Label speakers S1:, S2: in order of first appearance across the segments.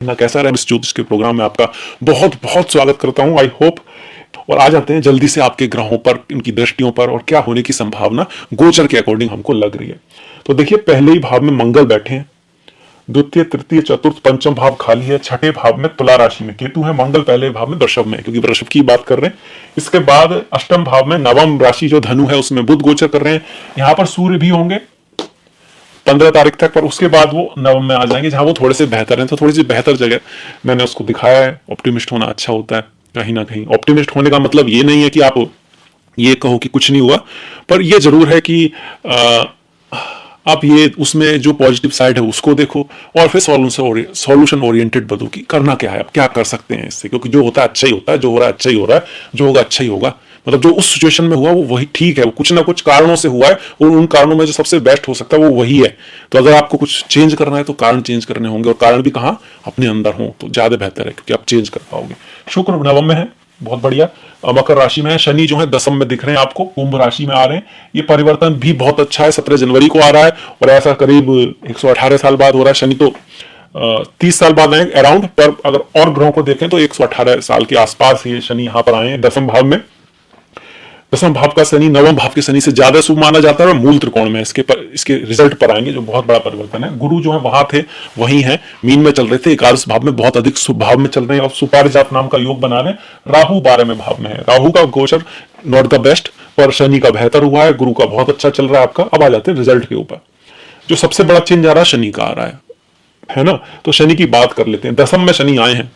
S1: ना कैसा रहा इस ज्योतिष के प्रोग्राम में आपका बहुत बहुत स्वागत करता हूं। I hope. और आ जाते हैं जल्दी से आपके ग्रहों पर, इनकी दृष्टियों पर और क्या होने की संभावना गोचर के अकॉर्डिंग हमको लग रही है। तो देखिए, पहले ही भाव में मंगल बैठे हैं, द्वितीय तृतीय चतुर्थ पंचम भाव खाली है, छठे भाव में तुला राशि में केतु है, मंगल पहले भाव में वृषभ में, क्योंकि वृषभ की बात कर रहे हैं। इसके बाद अष्टम भाव में नवम राशि जो धनु है उसमें बुध गोचर कर रहे हैं। यहां पर सूर्य भी होंगे 15 तारीख तक, पर उसके बाद वो नवम में आ जाएंगे जहां वो थोड़े से बेहतर हैं। तो थोड़ी सी बेहतर जगह मैंने उसको दिखाया है। ऑप्टिमिस्ट होना अच्छा होता है। कहीं ना कहीं ऑप्टिमिस्ट होने का मतलब ये नहीं है कि आप ये कहो कि कुछ नहीं हुआ, पर ये जरूर है कि आप ये उसमें जो पॉजिटिव साइड है उसको देखो और फिर सॉल्यूशन ओरिएंटेड बनो कि करना क्या है, आप क्या कर सकते हैं इससे, क्योंकि जो होता है अच्छा ही होता है, जो हो रहा है अच्छा ही हो रहा है, जो होगा अच्छा ही होगा। मतलब जो उस सिचुएशन में हुआ वो वही ठीक है, वो कुछ ना कुछ कारणों से हुआ है और उन कारणों में जो सबसे बेस्ट हो सकता है वो वही है। तो अगर आपको कुछ चेंज करना है तो कारण चेंज करने होंगे, और कारण भी कहाँ, अपने अंदर हो तो ज्यादा बेहतर है, क्योंकि आप चेंज कर पाओगे। शुक्र नवम में है, बहुत बढ़िया। मकर राशि में है, शनि जो है दसम में दिख रहे हैं आपको, कुंभ राशि में आ रहे हैं। ये परिवर्तन भी बहुत अच्छा है, 17 जनवरी को आ रहा है और ऐसा करीब 118 साल बाद हो रहा है। शनि तो 30 साल बाद आए अराउंड, पर अगर और ग्रहों को देखें तो 118 साल के आसपास ये शनि यहां पर आए हैं दसम भाव में। दसम भाव का शनि नवम भाव के शनि से ज्यादा शुभ माना जाता है और मूल त्रिकोण में इसके रिजल्ट पर आएंगे, जो बहुत बड़ा परिवर्तन है। गुरु जो है वहां थे वहीं है, मीन में चल रहे थे, एकादश भाव में बहुत अधिक शुभ भाव में चल रहे हैं और सुपारिजात नाम का योग बना रहे हैं। राहु 12वें भाव में है। राहु का गोचर नॉट द बेस्ट, पर शनि का बेहतर हुआ है, गुरु का बहुत अच्छा चल रहा है आपका। अब आ जाते हैं रिजल्ट के ऊपर। जो सबसे बड़ा चेंज आ रहा है शनि का आ रहा है ना। तो शनि की बात कर लेते हैं। दसम में शनि आए हैं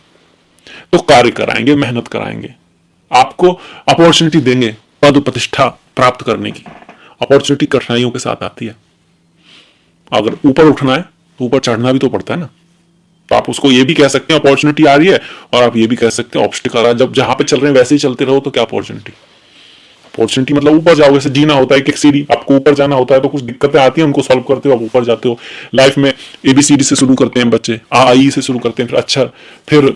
S1: तो कार्य कराएंगे, मेहनत कराएंगे, आपको अपॉर्चुनिटी देंगे पद प्रतिष्ठा प्राप्त करने की। अपॉर्चुनिटी कठिनाइयों के साथ आती है। अगर ऊपर उठना है तो ऊपर चढ़ना भी तो पड़ता है ना। तो आप उसको ये भी कह सकते हैं अपॉर्चुनिटी आ रही है, और आप ये भी कह सकते हैं ऑब्स्टिकल आ रहा है। जब जहां पे चल रहे हैं वैसे ही चलते रहो तो क्या अपॉर्चुनिटी। अपॉर्चुनिटी मतलब ऊपर जाओगे, से जीना होता है, एक सीढ़ी आपको ऊपर जाना होता है, तो कुछ दिक्कतें आती हैं, उनको सॉल्व करते हो आप ऊपर जाते हो। लाइफ में ABCD से शुरू करते हैं बच्चे, A I से शुरू करते हैं, फिर अच्छा, फिर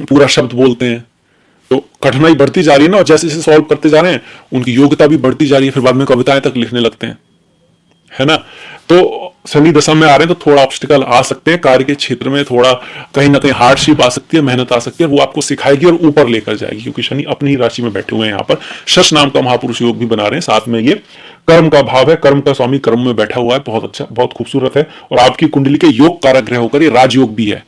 S1: पूरा शब्द बोलते हैं। तो कठिनाई बढ़ती जा रही है ना, और जैसे जैसे सॉल्व करते जा रहे हैं उनकी योग्यता भी बढ़ती जा रही है, फिर बाद में कविताएं तक लिखने लगते हैं, है ना। तो शनि दशा में आ रहे हैं तो थोड़ा ऑब्स्टिकल आ सकते हैं, कार्य के क्षेत्र में थोड़ा कहीं ना कहीं हार्डशिप आ सकती है, मेहनत आ सकती है, वो आपको सिखाएगी और ऊपर लेकर जाएगी, क्योंकि शनि अपनी ही राशि में बैठे हुए हैं। यहाँ पर शश नाम का महापुरुष योग भी बना रहे हैं, साथ में ये कर्म का भाव है, कर्म का स्वामी कर्म में बैठा हुआ है, बहुत अच्छा, बहुत खूबसूरत है। और आपकी कुंडली के योग कारक ग्रह होकर ये राजयोग भी है,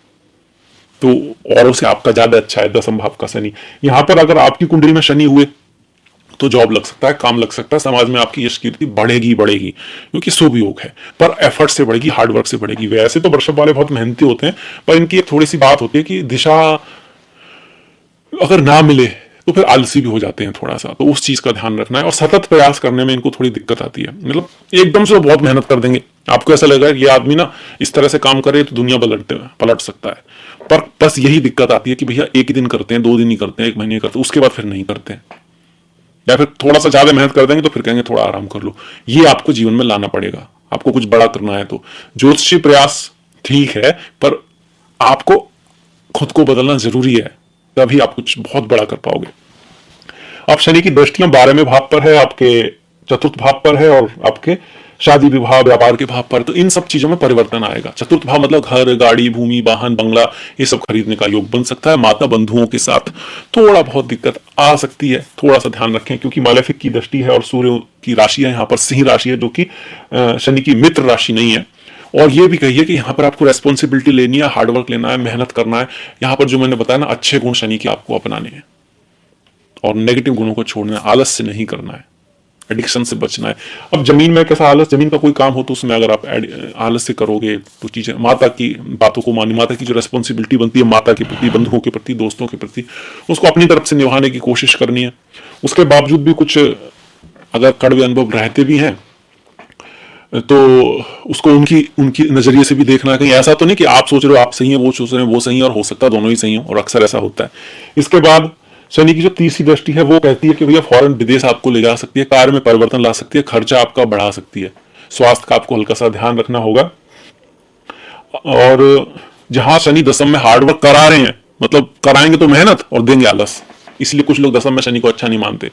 S1: तो औरों से आपका ज्यादा अच्छा है दसम भाव का शनि। यहां पर अगर आपकी कुंडली में शनि हुए तो जॉब लग सकता है, काम लग सकता है, समाज में आपकी यश कीर्ति बढ़ेगी बढ़ेगी, क्योंकि शुभ योग है, पर एफर्ट से बढ़ेगी, हार्डवर्क से बढ़ेगी। वैसे तो वृषभ वाले बहुत मेहनती होते हैं, पर इनकी एक थोड़ी सी बात होती है कि दिशा अगर ना मिले तो फिर आलसी भी हो जाते हैं थोड़ा सा, तो उस चीज का ध्यान रखना है। और सतत प्रयास करने में इनको थोड़ी दिक्कत आती है, मतलब एकदम से बहुत मेहनत कर देंगे, आपको ऐसा लगेगा ये आदमी ना इस तरह से काम करे तो दुनिया पलट सकता है। पर बस यही दिक्कत आती है कि भैया एक ही दिन करते हैं, 2 दिन ही करते हैं, 1 महीने करते हैं, उसके बाद फिर नहीं करते हैं, या फिर थोड़ा सा ज्यादा मेहनत कर देंगे तो फिर कहेंगे थोड़ा आराम कर लो। ये आपको जीवन में लाना पड़ेगा, आपको कुछ बड़ा करना है तो। ज्योतिषी प्रयास ठीक है, पर आपको खुद को बदलना जरूरी है, तभी आप कुछ बहुत बड़ा कर पाओगे। अब शनि की दृष्टियां 12वें भाव पर है, आपके चतुर्थ भाव पर है, और आपके शादी विवाह व्यापार के भाव पर। तो इन सब चीजों में परिवर्तन आएगा। चतुर्थ भाव मतलब घर गाड़ी भूमि वाहन बंगला, ये सब खरीदने का योग बन सकता है। माता बंधुओं के साथ थोड़ा बहुत दिक्कत आ सकती है, थोड़ा सा ध्यान रखें, क्योंकि मालेफिक की दृष्टि है और सूर्य की राशि है यहाँ पर सिंह राशि है, जो कि शनि की मित्र राशि नहीं है। और ये भी कहिए कि यहाँ पर आपको रेस्पॉन्सिबिलिटी लेनी है, हार्डवर्क लेना है, मेहनत करना है। यहाँ पर जो मैंने बताया ना, अच्छे गुण शनि के आपको अपनाने हैं और नेगेटिव गुणों को छोड़ना है, आलस से नहीं करना है, एडिक्शन से बचना है। अब जमीन में कैसा आलस, जमीन का कोई काम हो तो उसमें अगर आप आलस से करोगे तो चीजें, माता की बातों को मानी, माता की जो रेस्पॉन्सिबिलिटी बनती है माता के प्रति, बंधुओं के प्रति, दोस्तों के प्रति, उसको अपनी तरफ से निभाने की कोशिश करनी है। उसके बावजूद भी कुछ अगर कड़वे अनुभव रहते भी हैं तो उसको उनकी उनकी नजरिए से भी देखना है। कहीं ऐसा तो नहीं कि आप सोच रहे हो आप सही है, वो सोच रहे हैं वो सही है, और हो सकता है दोनों ही सही हो, और अक्सर ऐसा होता है। इसके बाद शनि की जो तीसरी दृष्टि है वो कहती है कि भैया फॉरेन विदेश आपको ले जा सकती है, कार्य में परिवर्तन ला सकती है, खर्चा आपका बढ़ा सकती है, स्वास्थ्य का आपको हल्का सा ध्यान रखना होगा। और जहां शनि दसम में हार्डवर्क करा रहे हैं, मतलब कराएंगे तो मेहनत और देंगे आलस, इसलिए कुछ लोग दसम में शनि को अच्छा नहीं मानते।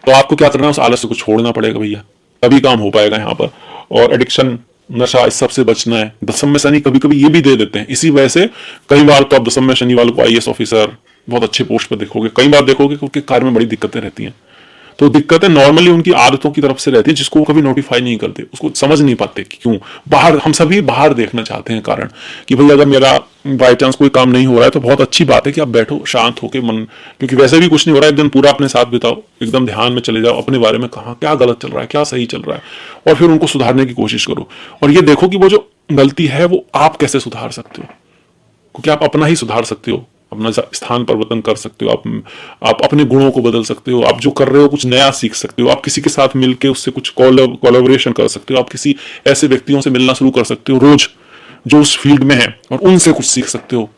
S1: तो आपको क्या करना है, उस आलस को छोड़ना पड़ेगा भैया, तभी काम हो पाएगा यहाँ पर। और एडिक्शन नशा, इस सब से बचना है। दसम में शनि कभी कभी ये भी दे देते हैं, इसी वजह से कई बार तो आप दसम में शनि वालों को आईएएस ऑफिसर बहुत अच्छे पोस्ट पर देखोगे, कई बार देखोगे कि उनके कार्य में बड़ी दिक्कतें रहती हैं। तो दिक्कतें नॉर्मली उनकी आदतों की तरफ से रहती है, जिसको वो कभी नोटिफाई नहीं करते, उसको समझ नहीं पाते कि क्यों। बाहर हम सभी बाहर देखना चाहते हैं कारण, कि भाई अगर मेरा बाई चांस कोई काम नहीं हो रहा है तो बहुत अच्छी बात है कि आप बैठो शांत होकर मन, क्योंकि वैसे भी कुछ नहीं हो रहा है, एक दिन पूरा अपने साथ बिताओ, एकदम ध्यान में चले जाओ अपने बारे में, कहाँ क्या गलत चल रहा है क्या सही चल रहा है, और फिर उनको सुधारने की कोशिश करो। और ये देखो कि वो जो गलती है वो आप कैसे सुधार सकते हो, क्योंकि आप अपना ही सुधार सकते हो, अपना स्थान परिवर्तन कर सकते हो, आप अपने गुणों को बदल सकते हो, आप जो कर रहे हो कुछ नया सीख सकते हो, आप किसी के साथ मिलकर उससे कुछ कोलैबोरेशन कर सकते हो, आप किसी ऐसे व्यक्तियों से मिलना शुरू कर सकते हो रोज जो उस फील्ड में है और उनसे कुछ सीख सकते हो।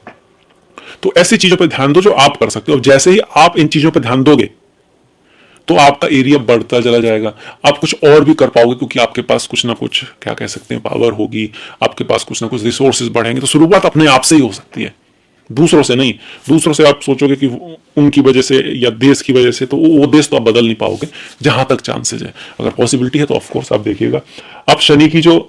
S1: तो ऐसी चीजों पर ध्यान दो जो आप कर सकते हो। जैसे ही आप इन चीजों पर ध्यान दोगे तो आपका एरिया बढ़ता चला जाएगा, आप कुछ और भी कर पाओगे, क्योंकि आपके पास कुछ ना कुछ क्या कह सकते हैं पावर होगी, आपके पास कुछ ना कुछ रिसोर्सेज बढ़ेंगे। तो शुरुआत अपने आप से ही हो सकती है, दूसरों से नहीं। दूसरों से आप सोचोगे कि उनकी वजह से या देश की वजह से, तो वो देश तो आप बदल नहीं पाओगे। जहां तक चांसेज है, अगर पॉसिबिलिटी है तो ऑफकोर्स आप देखिएगा। अब शनि की जो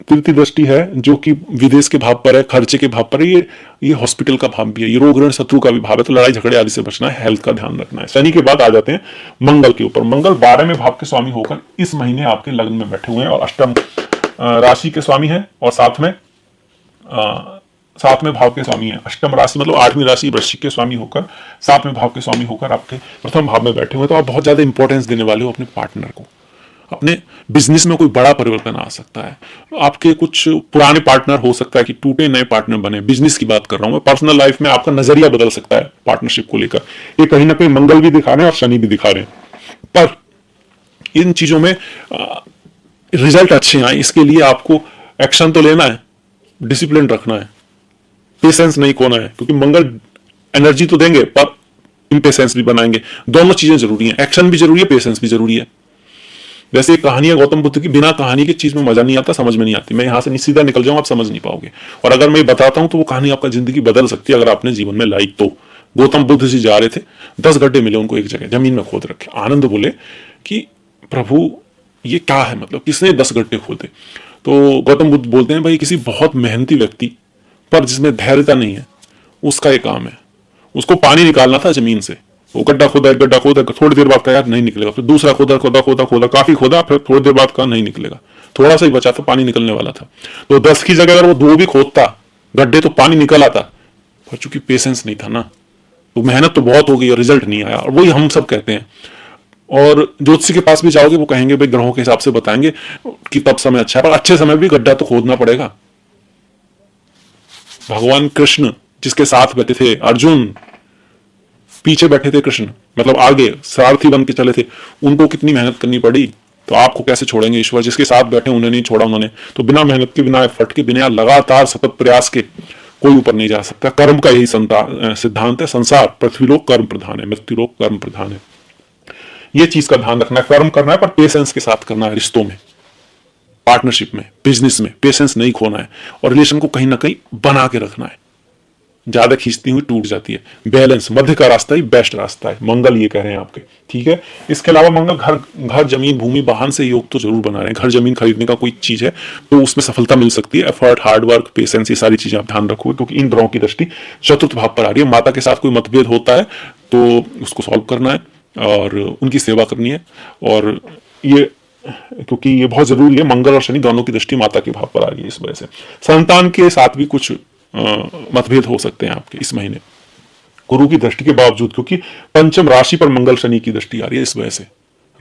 S1: तृतीय दृष्टि है जो कि विदेश के भाव पर है, खर्चे के भाव पर है, ये हॉस्पिटल का भाव भी है, ये रोग ऋण शत्रु का भी भाव है। तो लड़ाई झगड़े आदि से बचना है, हेल्थ का ध्यान रखना है। शनि के बाद आ जाते हैं मंगल के ऊपर। मंगल 12वें भाव के स्वामी होकर इस महीने आपके लग्न में बैठे हुए हैं और अष्टम राशि के स्वामी है, और सातवें भाव के स्वामी है। अष्टम राशि मतलब 8वीं राशि वृश्चिक के स्वामी होकर, 7वें भाव के स्वामी होकर आपके प्रथम भाव में बैठे हुए। तो आप बहुत ज्यादा इंपॉर्टेंस देने वाले हो अपने पार्टनर को। अपने बिजनेस में कोई बड़ा परिवर्तन आ सकता है, आपके कुछ पुराने पार्टनर हो सकता है कि टूटे, नए पार्टनर बने। बिजनेस की बात कर रहा हूं मैं, पर्सनल लाइफ में आपका नजरिया बदल सकता है पार्टनरशिप को लेकर। ये कहीं ना कहीं मंगल भी दिखा रहे हैं और शनि भी दिखा रहे हैं। पर इन चीजों में रिजल्ट अच्छे आए इसके लिए आपको एक्शन तो लेना है, डिसिप्लिन रखना है, पेशेंस नहीं खोना है, क्योंकि मंगल एनर्जी तो देंगे पर इम्पेशेंस भी बनाएंगे। दोनों चीजें जरूरी हैं, एक्शन भी जरूरी है, पेशेंस भी जरूरी है। वैसे कहानी है गौतम बुद्ध की, बिना कहानी की चीज में मजा नहीं आता, समझ में नहीं आती। मैं यहां से सीधा निकल जाऊं, आप समझ नहीं पाओगे, और अगर मैं बताता हूं तो वो कहानी आपका जिंदगी बदल सकती है अगर आपने जीवन में लाई तो। गौतम बुद्ध जी जा रहे थे, 10 गड्ढे मिले उनको एक जगह, जमीन में खोद रखे। आनंद बोले कि प्रभु ये क्या है, मतलब किसने 10 गड्ढे खोदे? तो गौतम बुद्ध बोलते हैं भाई किसी बहुत मेहनती व्यक्ति पर जिसमें धैर्यता नहीं है उसका ये काम है। उसको पानी निकालना था जमीन से, वो गड्ढा खोदा, एक गड्ढा खोदा, थोड़ी देर बाद कहा यार नहीं निकलेगा, फिर दूसरा खोदा खोदा खोदा खोदा, काफी खोदा, फिर थोड़ी देर बाद कहा नहीं निकलेगा, थोड़ा सा ही बचा था, पानी निकलने वाला था। तो 10 की जगह अगर वो 2 भी खोदता गड्ढे तो पानी निकल आता, पर चूंकि पेशेंस नहीं था ना, तो मेहनत तो बहुत हो गई और रिजल्ट नहीं आया। और वही हम सब कहते हैं। और ज्योतिषी के पास भी जाओगे वो कहेंगे भाई ग्रहों के हिसाब से बताएंगे कि तब समय अच्छा है, पर अच्छे समय भी गड्ढा तो खोदना पड़ेगा। भगवान कृष्ण जिसके साथ बैठे थे, अर्जुन पीछे बैठे थे, कृष्ण मतलब आगे सारथी बन के चले थे, उनको कितनी मेहनत करनी पड़ी। तो आपको कैसे छोड़ेंगे ईश्वर? जिसके साथ बैठे उन्हें नहीं छोड़ा उन्होंने। तो बिना मेहनत के, बिना एफर्ट के, बिना लगातार सतत प्रयास के कोई ऊपर नहीं जा सकता। कर्म का यही सिद्धांत है। संसार पृथ्वीलोक कर्म प्रधान है, मृत्युलोक कर्म प्रधान है। ये चीज का ध्यान रखना है। कर्म करना है पर पेशेंस के साथ करना है। रिश्तों में, पार्टनरशिप में, बिजनेस में पेशेंस नहीं खोना है, और रिलेशन को कहीं ना कहीं बना के रखना है। ज्यादा खींचती हुई टूट जाती है। बैलेंस, मध्य का रास्ता ही बेस्ट रास्ता है, मंगल ये कह रहे हैं आपके। ठीक है। इसके अलावा मंगल घर जमीन भूमि वाहन से योग तो जरूर बना रहे हैं। घर जमीन खरीदने का कोई चीज है तो उसमें सफलता मिल सकती है। एफर्ट, हार्डवर्क, पेशेंस, ये सारी चीजें आप ध्यान रखोगे, क्योंकि इन ग्रहों की दृष्टि चतुर्थ भाव पर आ रही है। माता के साथ कोई मतभेद होता है तो उसको सॉल्व करना है और उनकी सेवा करनी है। और ये क्योंकि ये बहुत जरूरी है, मंगल और शनि दोनों की दृष्टि माता के भाव पर आ रही है, इस वजह से संतान के साथ भी कुछ मतभेद हो सकते हैं आपके इस महीने, गुरु की दृष्टि के बावजूद, क्योंकि पंचम राशि पर मंगल शनि की दृष्टि आ रही है। इस वजह से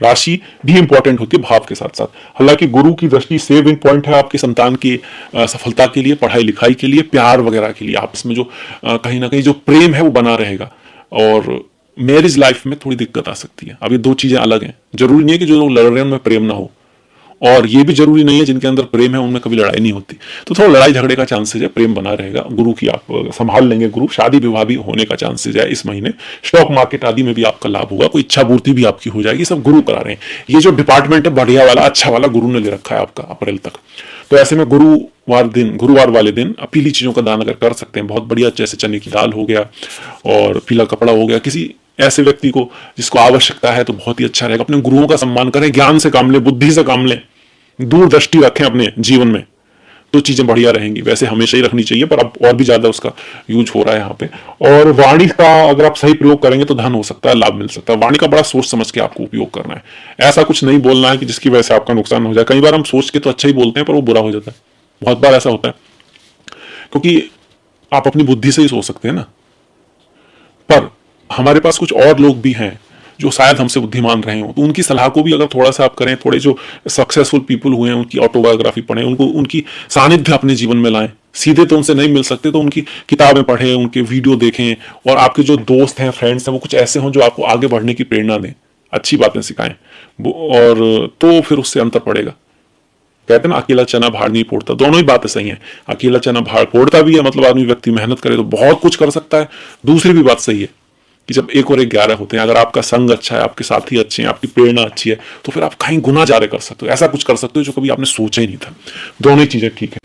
S1: राशि भी इंपॉर्टेंट होती है भाव के साथ साथ। हालांकि गुरु की दृष्टि सेविंग पॉइंट है आपके संतान की सफलता के लिए, पढ़ाई लिखाई के लिए, प्यार वगैरह के लिए। आपस में जो कहीं ना कहीं जो प्रेम है वो बना रहेगा। और मैरिज लाइफ में थोड़ी दिक्कत आ सकती है। अब ये 2 चीजें अलग हैं। जरूरी नहीं है कि जो लोग लड़ रहे हैं उनमें प्रेम ना हो, और ये भी जरूरी नहीं है जिनके अंदर प्रेम है उनमें कभी लड़ाई नहीं होती। तो थोड़ा लड़ाई झगड़े का चांसेस है, प्रेम बना रहेगा। गुरु की आप संभाल लेंगे, गुरु शादी विवाह भी होने का चांसेस है इस महीने। स्टॉक मार्केट आदि में भी आपका लाभ होगा, कोई इच्छा पूर्ति भी आपकी हो जाएगी। सब गुरु करा रहे हैं। ये जो डिपार्टमेंट है बढ़िया वाला, अच्छा वाला, गुरु ने ले रखा है आपका अप्रैल तक। तो ऐसे में गुरुवार वाले दिन पीली चीजों का दान अगर कर सकते हैं, बहुत बढ़िया, जैसे चने की दाल हो गया और पीला कपड़ा हो गया, किसी ऐसे व्यक्ति को जिसको आवश्यकता है, तो बहुत ही अच्छा रहेगा। अपने गुरुओं का सम्मान करें, ज्ञान से काम लें, बुद्धि से काम लें, दूरदृष्टि रखें अपने जीवन में, तो चीजें बढ़िया रहेंगी। वैसे हमेशा ही रखनी चाहिए, पर अब और भी ज्यादा उसका यूज हो रहा है यहाँ पे। और वाणी का अगर आप सही प्रयोग करेंगे तो धन हो सकता है, लाभ मिल सकता है। वाणी का बड़ा सोच समझ के आपको उपयोग करना है, ऐसा कुछ नहीं बोलना है कि जिसकी वजह से आपका नुकसान हो जाए। कई बार हम सोच के तो अच्छा ही बोलते हैं पर वो बुरा हो जाता है, बहुत बार ऐसा होता है, क्योंकि आप अपनी बुद्धि से ही सोच सकते हैं ना, पर हमारे पास कुछ और लोग भी हैं जो शायद हमसे बुद्धिमान रहे हो, तो उनकी सलाह को भी अगर थोड़ा सा आप करें, थोड़े जो सक्सेसफुल पीपल हुए हैं उनकी ऑटोबायोग्राफी पढ़ें, उनको उनकी सानिध्य अपने जीवन में लाएं। सीधे तो उनसे नहीं मिल सकते तो उनकी किताबें पढ़ें, उनके वीडियो देखें, और आपके जो दोस्त हैं, फ्रेंड्स हैं, वो कुछ ऐसे हों जो आपको आगे बढ़ने की प्रेरणा दें, अच्छी बातें सिखाएं, और तो फिर उससे अंतर पड़ेगा। कहते हैं ना, अकेला चना भाड़ नहीं फोड़ता, दोनों ही बातें सही हैं। अकेला चना भाड़ फोड़ता भी है, मतलब आदमी व्यक्ति मेहनत करे तो बहुत कुछ कर सकता है। दूसरी भी बात सही है कि जब 1 और 1 11 होते हैं, अगर आपका संग अच्छा है, आपके साथी अच्छे हैं, आपकी प्रेरणा अच्छी है, तो फिर आप कहीं गुना ज्यादा कर सकते हो, ऐसा कुछ कर सकते हो जो कभी आपने सोचा ही नहीं था। दोनों ही चीजें ठीक है।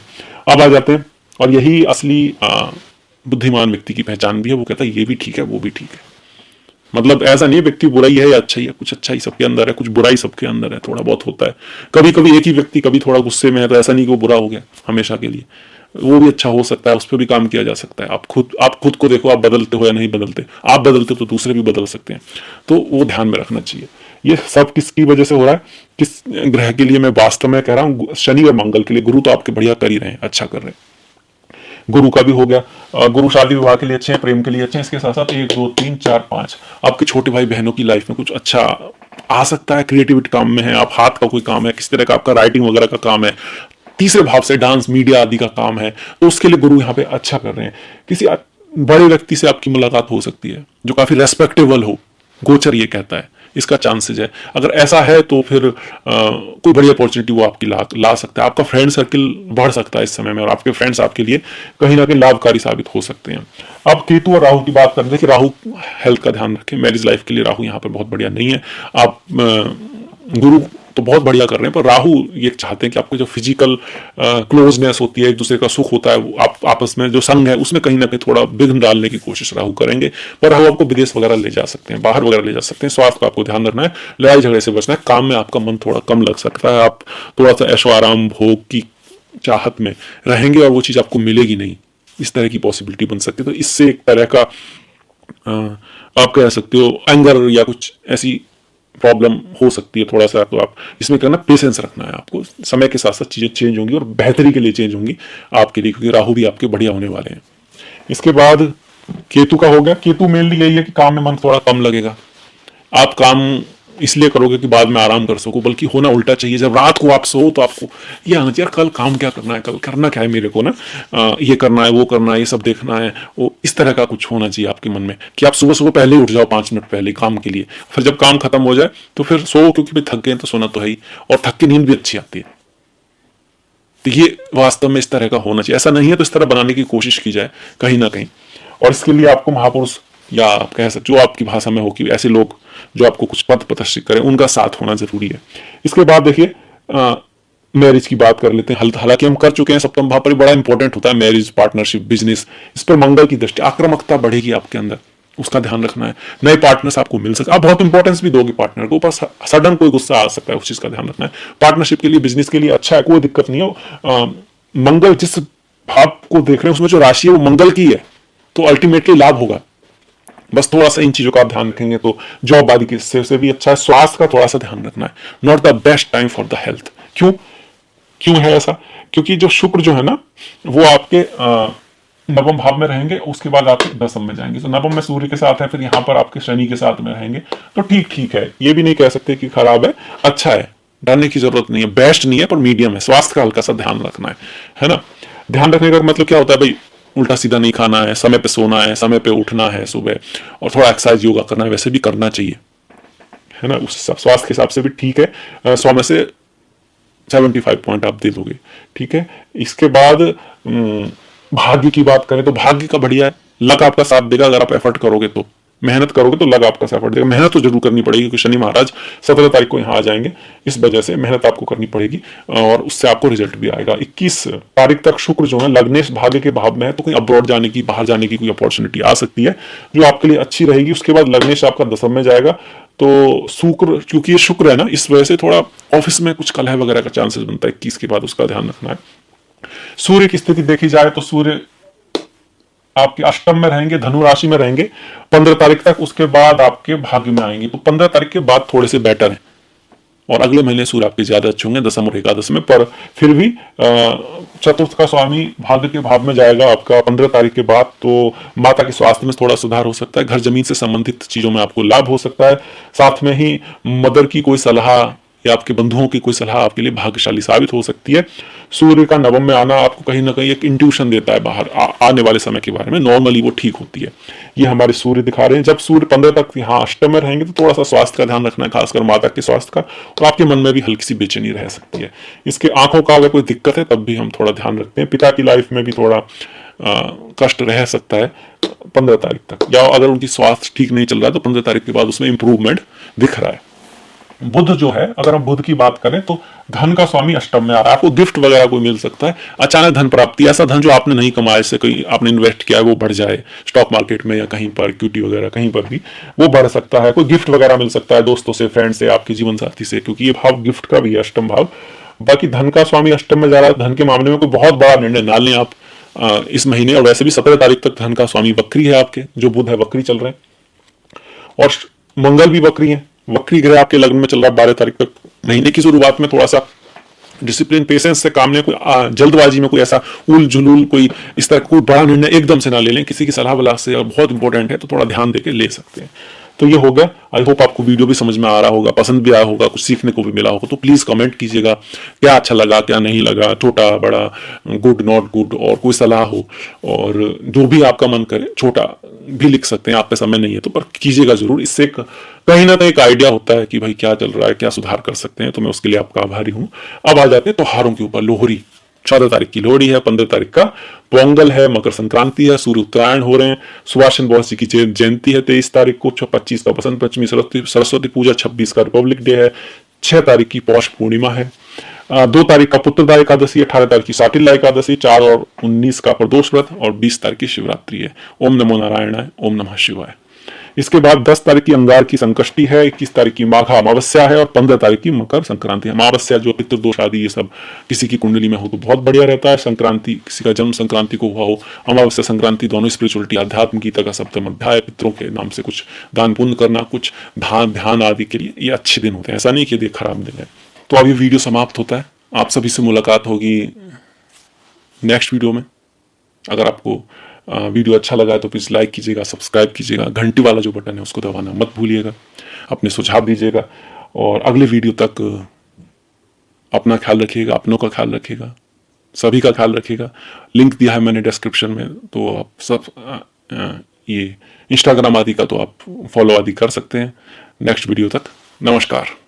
S1: अब आ जाते हैं, और यही असली बुद्धिमान व्यक्ति की पहचान भी है। वो कहता है ये भी ठीक है, वो भी ठीक है। मतलब ऐसा नहीं व्यक्ति बुरा ही है या अच्छा ही है, कुछ अच्छा ही सबके अंदर है, कुछ बुरा ही सबके अंदर है, थोड़ा बहुत होता है। कभी कभी एक ही व्यक्ति कभी थोड़ा गुस्से में है, तो ऐसा नहीं कि वो बुरा हो गया हमेशा के लिए, वो भी अच्छा हो सकता है, उस पर भी काम किया जा सकता है। आप खुद को देखो, आप बदलते हो या नहीं बदलते। आप बदलते तो दूसरे भी बदल सकते हैं, तो वो ध्यान में रखना चाहिए। ये सब किसकी वजह से हो रहा है, किस ग्रह के लिए मैं वास्तव में कह रहा हूँ, शनि और मंगल के लिए। गुरु तो आपके बढ़िया कर ही रहे हैं, अच्छा कर रहे हैं, गुरु का भी हो गया। गुरु शादी विवाह के लिए अच्छे हैं, प्रेम के लिए अच्छे हैं। इसके साथ साथ 1 2 3 4 5 आपके छोटे भाई बहनों की लाइफ में कुछ अच्छा आ सकता है। क्रिएटिविटी काम में है आप, हाथ का कोई काम है, किसी तरह का आपका राइटिंग वगैरह का काम है, तीसरे भाव से डांस मीडिया आदि का काम है, तो उसके लिए गुरु यहाँ पे अच्छा कर रहे हैं। किसी बड़े व्यक्ति से आपकी मुलाकात हो सकती है जो काफी रेस्पेक्टेबल हो, गोचर ये कहता है, इसका चांसेज है। अगर ऐसा है तो फिर कोई बड़ी अपॉर्चुनिटी वो आपकी ला सकता है। आपका फ्रेंड सर्किल बढ़ सकता है इस समय में, और आपके फ्रेंड्स आपके लिए कहीं ना कहीं लाभकारी साबित हो सकते हैं। अब केतु और राहु की बात करते हैं कि राहु हेल्थ का ध्यान रखें। मैरिज लाइफ के लिए राहु यहाँ पर बहुत बढ़िया नहीं है। आप गुरु तो बहुत बढ़िया कर रहे हैं, पर राहु ये चाहते हैं कि आपको जो फिजिकल क्लोजनेस होती है, एक दूसरे का सुख होता है, वो आप आपस में जो संग है उसमें कहीं ना कहीं थोड़ा विघ्न डालने की कोशिश राहु करेंगे। पर राहु आपको विदेश वगैरह ले जा सकते हैं, बाहर वगैरह ले जा सकते हैं। स्वास्थ्य का आपको ध्यान रखना है, लड़ाई झगड़े से बचना है, काम में आपका मन थोड़ा कम लग सकता है, आप थोड़ा सा ऐशो आराम भोग की चाहत में रहेंगे और वो चीज आपको मिलेगी नहीं, इस तरह की पॉसिबिलिटी बन सकती है। तो इससे एक तरह का आप कह सकते हो एंगर या कुछ ऐसी प्रॉब्लम हो सकती है थोड़ा सा। तो आप इसमें करना, पेशेंस रखना है आपको, समय के साथ साथ चीजें चेंज होंगी और बेहतरी के लिए चेंज होंगी आपके लिए, क्योंकि राहु भी आपके बढ़िया होने वाले हैं। इसके बाद केतु का हो गया। केतु मेनली यही है कि काम में मन थोड़ा कम लगेगा, आप काम इसलिए करोगे कि बाद में आराम कर सको, बल्कि होना उल्टा चाहिए। जब रात को आप सो तो आपको ये आना चाहिए, कल काम क्या करना है, कल करना क्या है मेरे को ना, ये करना है, वो करना है, ये सब देखना है, वो इस तरह का कुछ होना चाहिए आपके मन में कि आप सुबह सुबह पहले ही उठ जाओ 5 मिनट पहले काम के लिए। फिर जब काम खत्म हो जाए तो फिर सो, क्योंकि भाई थक गए तो सोना तो है ही, और थक के नींद भी अच्छी आती है। तो ये वास्तव में इस तरह का होना चाहिए। ऐसा नहीं है तो इस तरह बनाने की कोशिश की जाए कहीं ना कहीं। और इसके लिए आपको महापुरुष, या आप कह सकते जो आपकी भाषा में हो कि ऐसे लोग जो आपको कुछ पथ प्रदर्शित करें, उनका साथ होना जरूरी है। इसके बाद देखिए मैरिज की बात कर लेते हैं। हालांकि हम कर चुके हैं, सप्तम भाव पर बड़ा इंपॉर्टेंट होता है मैरिज, पार्टनरशिप, बिजनेस, इस पर मंगल की दृष्टि, आक्रामकता बढ़ेगी आपके अंदर, उसका ध्यान रखना है। नए पार्टनर्स आपको मिल सकते, आप बहुत इंपॉर्टेंस भी दोगे पार्टनर को, ऊपर सडन कोई गुस्सा आ सकता है, उस चीज का ध्यान रखना है। पार्टनरशिप के लिए, बिजनेस के लिए अच्छा है, कोई दिक्कत नहीं है। मंगल जिस भाव को देख रहे हैं उसमें जो राशि है वो मंगल की है, तो अल्टीमेटली लाभ होगा। बस थोड़ा सा इन चीजों का आप ध्यान रखेंगे तो जॉब आदि के से भी अच्छा है। स्वास्थ्य का थोड़ा सा ध्यान रखना है, not the best time for the health. क्यों है ऐसा? क्योंकि जो शुक्र जो है ना, वो आपके नवम भाव में रहेंगे, उसके बाद आपके 10th में जाएंगे। तो नवम में सूर्य के साथ है, फिर यहाँ पर आपके शनि के साथ में रहेंगे, तो ठीक ठीक है, ये भी नहीं कह सकते कि खराब है, अच्छा है, डरने की जरूरत नहीं है, बेस्ट नहीं है पर मीडियम है। स्वास्थ्य का हल्का सा ध्यान रखना है ना। ध्यान रखने का मतलब क्या होता है भाई, उल्टा सीधा नहीं खाना है, समय पे सोना है, समय पे उठना है सुबह, और थोड़ा एक्सरसाइज योगा करना है, वैसे भी करना चाहिए, है ना। उस स्वास्थ्य के हिसाब से भी ठीक है। 100 में से 75 पॉइंट आप दे दोगे, ठीक है। इसके बाद भाग्य की बात करें तो भाग्य का बढ़िया है, लक आपका साथ देगा अगर आप एफर्ट करोगे तो, मेहनत करोगे तो लग आपका सफर देगा। मेहनत तो जरूर करनी पड़ेगी क्योंकि शनि महाराज 17 तारीख को यहाँ आ जाएंगे, इस वजह से मेहनत आपको करनी पड़ेगी और उससे आपको रिजल्ट भी आएगा। 21 तारीख तक शुक्र जो है लग्नेश भाग्य के भाव में है, तो कहीं अब्रॉड जाने की, बाहर जाने की कोई अपॉर्चुनिटी आ सकती है जो आपके लिए अच्छी रहेगी। उसके बाद लग्नेश आपका दशम में जाएगा, तो शुक्र, क्योंकि ये शुक्र है ना, इस वजह से थोड़ा ऑफिस में कुछ कलह वगैरह का चांसेस बनता है 21 के बाद, उसका ध्यान रखना है। सूर्य की स्थिति देखी जाए तो सूर्य आपके अष्टम में रहेंगे, धनु राशि में रहेंगे 15 तारीख तक, उसके बाद आपके भाग्य में आएंगे। तो 15 तारीख के बाद थोड़े से बेटर है और अगले महीने सूर्य आपके ज्यादा अच्छे होंगे दशम और एकादश में, पर फिर भी चतुर्थ का स्वामी भाग्य के भाव में जाएगा आपका 15 तारीख के बाद, तो माता के स्वास्थ्य में थोड़ा सुधार हो सकता है, घर जमीन से संबंधित चीजों में आपको लाभ हो सकता है। साथ में ही मदर की कोई सलाह या आपके बंधुओं की कोई सलाह आपके लिए भाग्यशाली साबित हो सकती है। सूर्य का नवम में आना आपको कहीं ना कहीं एक इंट्यूशन देता है बाहर आने वाले समय के बारे में, नॉर्मली वो ठीक होती है। ये हमारे सूर्य दिखा रहे हैं। जब सूर्य 15 तक यहाँ अष्टम में रहेंगे तो थोड़ा सा स्वास्थ्य का ध्यान रखना है, खासकर माता के स्वास्थ्य का, और आपके मन में भी हल्की सी बेचैनी रह सकती है। इसके आंखों का अगर कोई दिक्कत है तब भी हम थोड़ा ध्यान रखते हैं। पिता की लाइफ में भी थोड़ा कष्ट रह सकता है 15 तारीख तक, या अगर उनकी स्वास्थ्य ठीक नहीं चल रहा है तो 15 तारीख के बाद उसमें इंप्रूवमेंट दिख रहा है। बुध जो है, अगर हम बुध की बात करें तो धन का स्वामी अष्टम में आ रहा है, आपको गिफ्ट वगैरह कोई मिल सकता है, अचानक धन प्राप्ति, ऐसा धन जो आपने नहीं कमाया, इससे कोई आपने इन्वेस्ट किया है वो बढ़ जाए, स्टॉक मार्केट में या कहीं पर इक्विटी वगैरह कहीं पर भी वो बढ़ सकता है। कोई गिफ्ट वगैरह मिल सकता है दोस्तों से, फ्रेंड से, आपके जीवन साथी से, क्योंकि ये भाव गिफ्ट का भी है, अष्टम भाव। बाकी धन का स्वामी अष्टम में जा रहा है, धन के मामले में कोई बहुत बड़ा निर्णय ना लें आप इस महीने, और वैसे भी 17 तारीख तक धन का स्वामी वक्री है आपके, जो बुध है वक्री चल रहे हैं, और मंगल भी वक्री है। वक्री ग्रह आपके लग्न में चल रहा है 12 तारीख तक। महीने की शुरुआत में थोड़ा सा डिसिप्लिन, पेशेंस से काम लें, कोई जल्दबाजी में कोई ऐसा उल जुलूल, कोई इस तरह कोई बड़ा निर्णय एकदम से ना ले लें, किसी की सलाह वलाह से, और बहुत इंपॉर्टेंट है तो थोड़ा ध्यान देके ले सकते हैं। तो ये हो गया। आई होप आपको वीडियो भी समझ में आ रहा होगा, पसंद भी आया होगा, कुछ सीखने को भी मिला होगा। तो प्लीज कमेंट कीजिएगा क्या अच्छा लगा, क्या नहीं लगा, छोटा बड़ा, गुड नॉट गुड, और कोई सलाह हो, और जो भी आपका मन करे, छोटा भी लिख सकते हैं, आप पे समय नहीं है तो, पर कीजिएगा जरूर। इससे कहीं ना कहीं एक आइडिया होता है कि भाई क्या चल रहा है, क्या सुधार कर सकते हैं, तो मैं उसके लिए आपका आभारी हूं। अब आ जाते हैं त्योहारों के ऊपर। लोहड़ी 14 तारीख की लोहड़ी है, 15 तारीख का पोंगल है, मकर संक्रांति है, सूर्य उत्तरायण हो रहे हैं, सुभाष चंद्र बोस जी की जयंती है 23 तारीख को, 25 का बसंत पंचमी, सरस्वती पूजा, 26 का रिपब्लिक डे है, 6 तारीख की पौष पूर्णिमा है, 2 तारीख का पुत्रदा एकादशी, 18 तारीख की साटिला एकादशी, 4 और 19 का प्रदोष व्रत, और 20 तारीख की शिवरात्रि है। ओम नमो नारायणाय, ओम नमः शिवाय। इसके बाद 10 तारीख की अंगार की संकष्टी है, 21 तारीख की माघा अमावस्या है, और 15 तारीख की मकर संक्रांति है। अमावस्या जो पितृदोष आदि ये सब किसी की कुंडली में हो तो बहुत बढ़िया रहता है। संक्रांति किसी का जन्म संक्रांति को हुआ हो, अमावस्या संक्रांति दोनों स्पिरिचुअलिटी, अध्यात्म गीता का सप्तम अध्याय, पितरों के नाम से कुछ दान पुण्य करना, कुछ ध्यान आदि के लिए ये अच्छे दिन होते हैं, ऐसा नहीं कि ये खराब दिन है। तो अभी वीडियो समाप्त होता है, आप सभी से मुलाकात होगी नेक्स्ट वीडियो में। अगर आपको वीडियो अच्छा लगा है तो प्लीज़ लाइक कीजिएगा, सब्सक्राइब कीजिएगा, घंटी वाला जो बटन है उसको दबाना मत भूलिएगा, अपने सुझाव दीजिएगा, और अगले वीडियो तक अपना ख्याल रखिएगा, अपनों का ख्याल रखिएगा, सभी का ख्याल रखिएगा। लिंक दिया है मैंने डिस्क्रिप्शन में, तो आप सब ये इंस्टाग्राम आदि का तो आप फॉलो आदि कर सकते हैं। नेक्स्ट वीडियो तक नमस्कार।